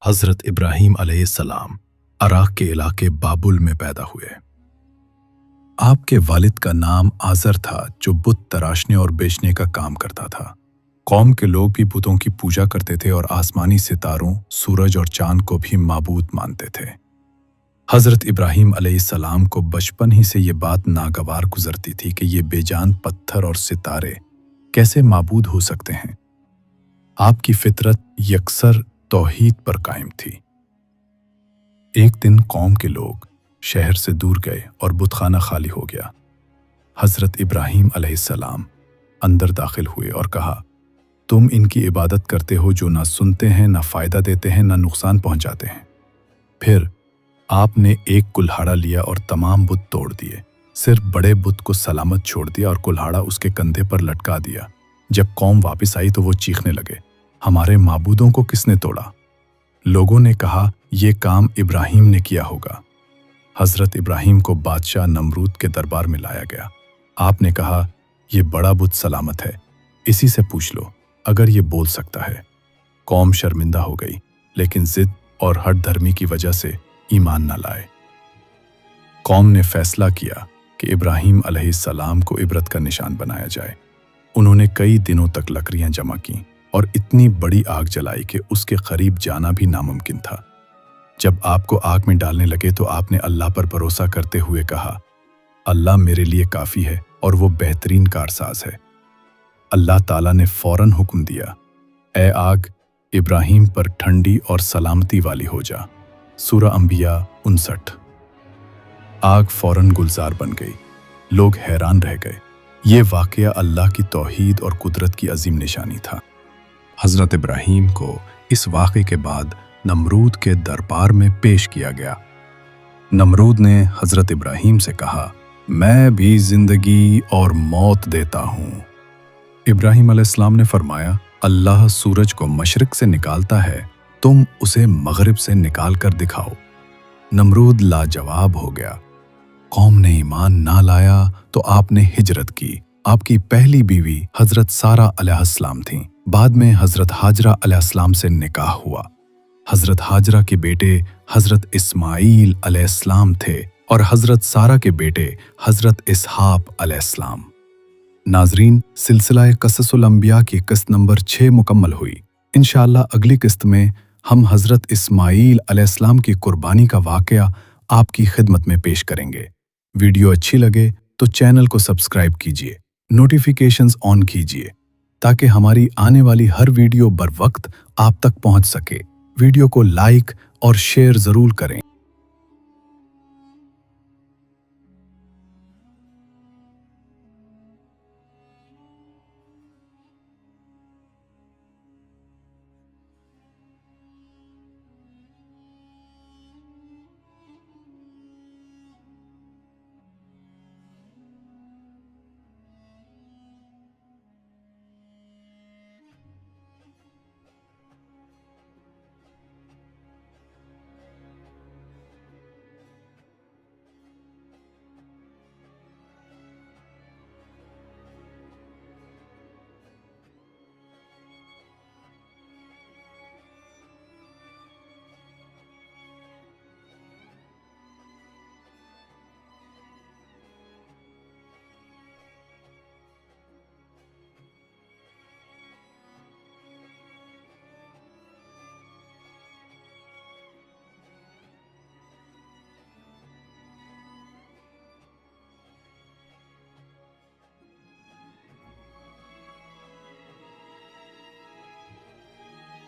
हज़रत इब्राहीम अलैहिस्सलाम अराक के इलाके बाबुल में पैदा हुए। आपके वालिद का नाम आज़र था, जो बुत तराशने और बेचने का काम करता था। कौम के लोग भी बुतों की पूजा करते थे और आसमानी सितारों, सूरज और चांद को भी माबूद मानते थे। हज़रत इब्राहीम अलैहिस्सलाम को बचपन ही से ये बात नागवार गुजरती थी कि ये बेजान पत्थर और सितारे कैसे माबूद हो सकते हैं। आपकी फितरत यकसर तौहीद पर कायम थी। एक दिन कौम के लोग शहर से दूर गए और बुतखाना खाली हो गया। हज़रत इब्राहीम अलैहिस्सलाम अंदर दाखिल हुए और कहा, तुम इनकी इबादत करते हो जो ना सुनते हैं, ना फ़ायदा देते हैं, ना नुकसान पहुंचाते हैं। फिर आपने एक कुल्हाड़ा लिया और तमाम बुत तोड़ दिए। सिर्फ बड़े बुत को सलामत छोड़ दिया और कुल्हाड़ा उसके कंधे पर लटका दिया। जब कौम वापस आई तो वो चीखने लगे, हमारे माबूदों को किसने तोड़ा? लोगों ने कहा, यह काम इब्राहीम ने किया होगा। हज़रत इब्राहीम को बादशाह नमरूद के दरबार में लाया गया। आपने कहा, यह बड़ा बुत सलामत है, इसी से पूछ लो, अगर ये बोल सकता है। कौम शर्मिंदा हो गई, लेकिन जिद और हठ धर्मी की वजह से ईमान न लाए। कौम ने फैसला किया कि इब्राहीम अलैहिस्सलाम को इबरत का निशान बनाया जाए। उन्होंने कई दिनों तक लकड़ियां जमा की और इतनी बड़ी आग जलाई कि उसके करीब जाना भी नामुमकिन था। जब आग को आग में डालने लगे तो आपने अल्लाह पर भरोसा करते हुए कहा, अल्लाह मेरे लिए काफ़ी है और वो बेहतरीन कारसाज है। अल्लाह ताला ने फौरन हुक्म दिया, ए आग, इब्राहीम पर ठंडी और सलामती वाली हो जा। सूरह अंबिया 59। आग फौरन गुलजार बन गई। लोग हैरान रह गए। ये वाक़या अल्लाह की तौहीद और कुदरत की अजीम निशानी था। हज़रत इब्राहीम को इस वाक़े के बाद नमरूद के दरबार में पेश किया गया। नमरूद ने हज़रत इब्राहीम से कहा, मैं भी जिंदगी और मौत देता हूँ। इब्राहीम अलैहिस्सलाम ने फरमाया, अल्लाह सूरज को मशरिक से निकालता है, तुम उसे मगरिब से निकाल कर दिखाओ। नमरूद लाजवाब हो गया। कौम ने ईमान ना लाया तो आपने हिजरत की। आपकी पहली बीवी हज़रत सारा अलैहिस्सलाम थीं। बाद में हज़रत हाजरा अलैहिस्सलाम से निकाह हुआ। हज़रत हाजरा के बेटे हज़रत इस्माईल अलैहिस्सलाम थे और हज़रत सारा के बेटे हज़रत इसहाक अलैहिस्सलाम। नाज़रीन, सिलसिला क़ससुल अंबिया की किस्त नंबर 6 मुकम्मल हुई। इंशाअल्लाह अगली किस्त में हम हज़रत इस्माईल अलैहिस्सलाम की कुर्बानी का वाक़या आपकी खिदमत में पेश करेंगे। वीडियो अच्छी लगे तो चैनल को सब्सक्राइब कीजिए, नोटिफिकेशंस ऑन कीजिए ताकि हमारी आने वाली हर वीडियो बर वक्त आप तक पहुंच सके। वीडियो को लाइक और शेयर ज़रूर करें।